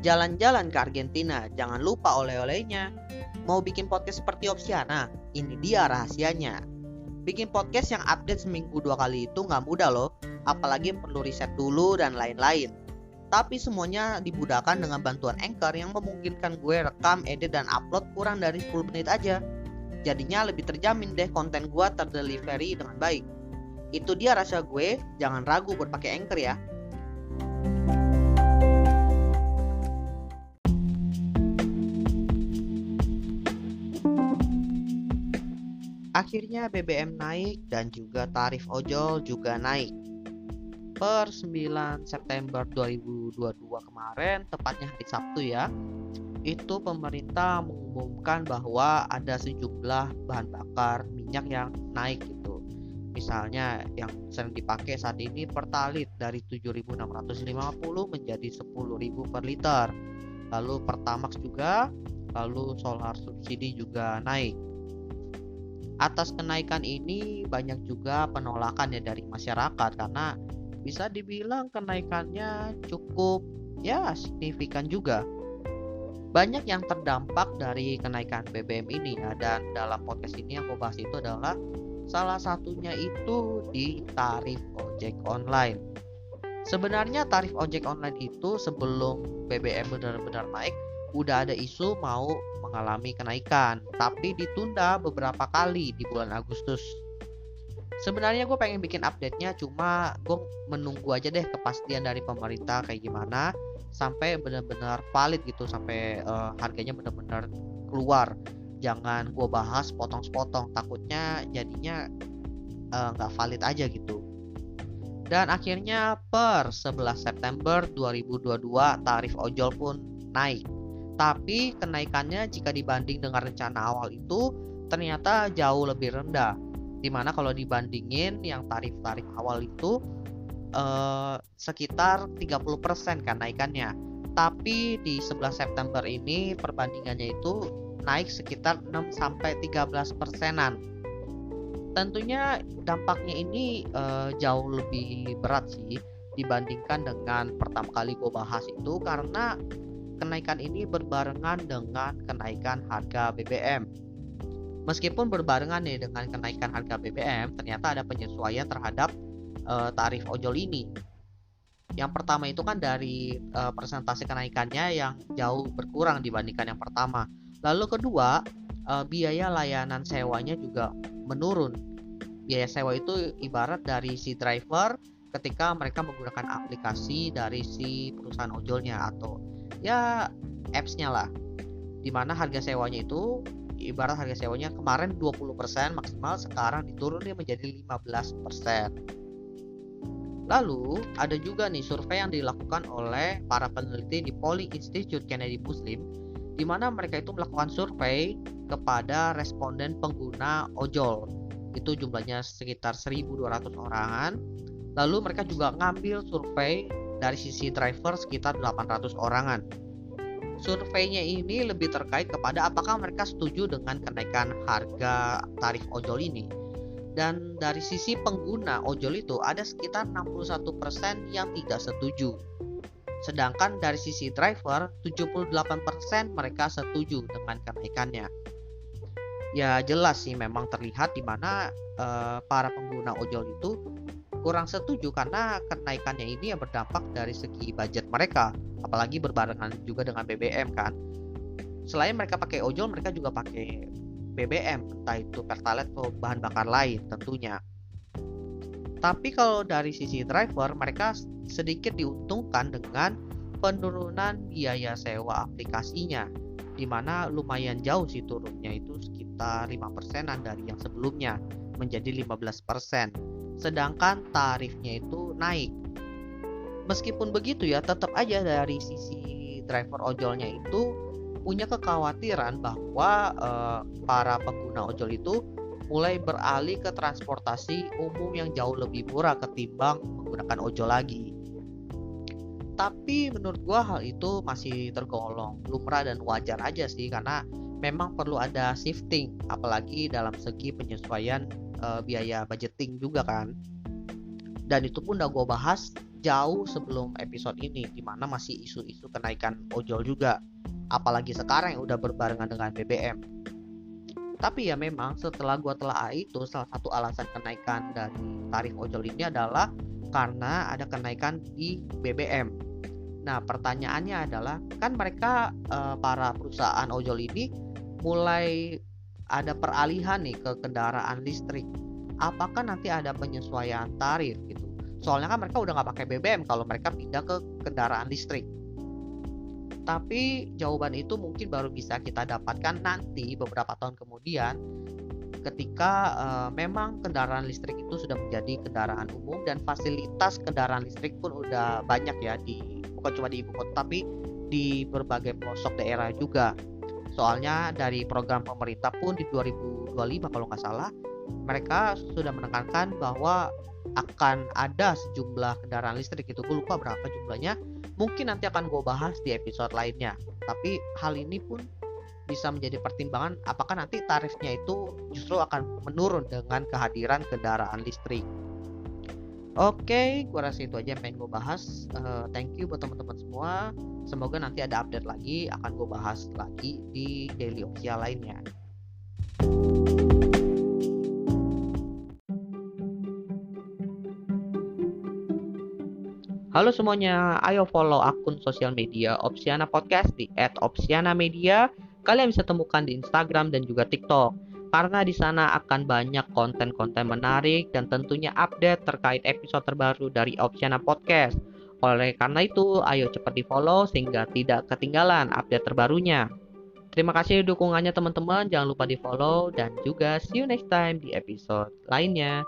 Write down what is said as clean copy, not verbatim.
Jalan-jalan ke Argentina, jangan lupa oleh-olehnya. Mau bikin podcast seperti Opsiana? Ini dia rahasianya. Bikin podcast yang update seminggu 2 kali itu nggak mudah loh, apalagi perlu riset dulu dan lain-lain. Tapi semuanya dimudahkan dengan bantuan Anchor yang memungkinkan gue rekam, edit, dan upload kurang dari 10 menit aja. Jadinya lebih terjamin deh konten gue terdelivery dengan baik. Itu dia rasa gue, jangan ragu buat pakai Anchor ya. Akhirnya BBM naik dan juga tarif ojol juga naik. Per 9 September 2022 kemarin, tepatnya hari Sabtu ya, itu pemerintah mengumumkan bahwa ada sejumlah bahan bakar minyak yang naik gitu. Misalnya yang sering dipakai saat ini Pertalite dari 7.650 menjadi 10.000 per liter. Lalu Pertamax juga, lalu solar subsidi juga naik. Atas kenaikan ini banyak juga penolakan ya dari masyarakat karena bisa dibilang kenaikannya cukup signifikan juga. Banyak yang terdampak dari kenaikan BBM ini ya, dan dalam podcast ini yang gue bahas itu adalah salah satunya itu di tarif ojek online. Sebenarnya tarif ojek online itu sebelum BBM benar-benar naik udah ada isu mau mengalami kenaikan, tapi ditunda beberapa kali di bulan Agustus. Sebenarnya gue pengen bikin update-nya, cuma gue menunggu aja deh kepastian dari pemerintah kayak gimana sampai benar-benar valid gitu, sampai harganya benar-benar keluar. Jangan gue bahas potong-potong, takutnya jadinya nggak valid aja gitu. Dan akhirnya per 11 September 2022 tarif ojol pun naik. Tapi kenaikannya jika dibanding dengan rencana awal itu ternyata jauh lebih rendah. Dimana kalau dibandingin yang tarif-tarif awal itu sekitar 30% kan naikannya. Tapi di 11 September ini perbandingannya itu naik sekitar 6-13%. Tentunya dampaknya ini jauh lebih berat sih dibandingkan dengan pertama kali gue bahas itu, karena kenaikan ini berbarengan dengan kenaikan harga BBM. Meskipun berbarengan nih dengan kenaikan harga BBM, ternyata ada penyesuaian terhadap tarif ojol ini. Yang pertama itu kan dari persentase kenaikannya yang jauh berkurang dibandingkan yang pertama. Lalu kedua, biaya layanan sewanya juga menurun. Biaya sewa itu ibarat dari si driver ketika mereka menggunakan aplikasi dari si perusahaan ojolnya atau apps-nya lah, dimana harga sewanya itu ibarat harga sewanya kemarin 20% maksimal, sekarang diturunin menjadi 15%. Lalu ada juga nih survei yang dilakukan oleh para peneliti di Polling Institute Kennedy Muslim, dimana mereka itu melakukan survei kepada responden pengguna ojol. Itu jumlahnya sekitar 1.200 orangan. Lalu mereka juga ngambil survei dari sisi driver sekitar 800 orangan. Surveinya ini lebih terkait kepada apakah mereka setuju dengan kenaikan harga tarif ojol ini. Dan dari sisi pengguna ojol itu ada sekitar 61% yang tidak setuju. Sedangkan dari sisi driver 78% mereka setuju dengan kenaikannya. Ya jelas sih memang terlihat di mana para pengguna ojol itu kurang setuju karena kenaikannya ini yang berdampak dari segi budget mereka, apalagi berbarengan juga dengan BBM kan. Selain mereka pakai ojol, mereka juga pakai BBM, entah itu Pertalite atau bahan bakar lain tentunya. Tapi kalau dari sisi driver, mereka sedikit diuntungkan dengan penurunan biaya sewa aplikasinya, dimana lumayan jauh sih turunnya, itu sekitar 5%-an dari yang sebelumnya menjadi 15%. Sedangkan tarifnya itu naik. Meskipun begitu ya, tetap aja dari sisi driver ojolnya itu punya kekhawatiran bahwa para pengguna ojol itu mulai beralih ke transportasi umum yang jauh lebih murah ketimbang menggunakan ojol lagi. Tapi menurut gua hal itu masih tergolong lumrah dan wajar aja sih, karena memang perlu ada shifting, apalagi dalam segi penyesuaian biaya budgeting juga kan. Dan itu pun udah gue bahas jauh sebelum episode ini, dimana masih isu-isu kenaikan ojol juga, apalagi sekarang yang udah berbarengan dengan BBM. Tapi ya memang setelah gua telah itu, salah satu alasan kenaikan dari tarif ojol ini adalah karena ada kenaikan di BBM. Nah, pertanyaannya adalah, kan mereka para perusahaan ojol ini mulai ada peralihan nih ke kendaraan listrik. Apakah nanti ada penyesuaian tarif gitu? Soalnya kan mereka udah nggak pakai BBM kalau mereka pindah ke kendaraan listrik. Tapi jawaban itu mungkin baru bisa kita dapatkan nanti beberapa tahun kemudian, ketika memang kendaraan listrik itu sudah menjadi kendaraan umum dan fasilitas kendaraan listrik pun udah banyak ya, bukan cuma di ibu kota tapi di berbagai pelosok daerah juga. Soalnya dari program pemerintah pun di 2025 kalau nggak salah, mereka sudah menekankan bahwa akan ada sejumlah kendaraan listrik. Itu gue lupa berapa jumlahnya, mungkin nanti akan gue bahas di episode lainnya. Tapi hal ini pun bisa menjadi pertimbangan apakah nanti tarifnya itu justru akan menurun dengan kehadiran kendaraan listrik. Oke, gue rasa itu aja yang pengen gue bahas. Thank you buat teman-teman semua. Semoga nanti ada update lagi, akan gue bahas lagi di Daily Official lainnya. Halo semuanya, ayo follow akun sosial media Opsiana Podcast di @opsianamedia. Kalian bisa temukan di Instagram dan juga TikTok, karena di sana akan banyak konten-konten menarik dan tentunya update terkait episode terbaru dari Opsiana Podcast. Oleh karena itu, ayo cepat di follow sehingga tidak ketinggalan update terbarunya. Terima kasih dukungannya teman-teman, jangan lupa di follow dan juga see you next time di episode lainnya.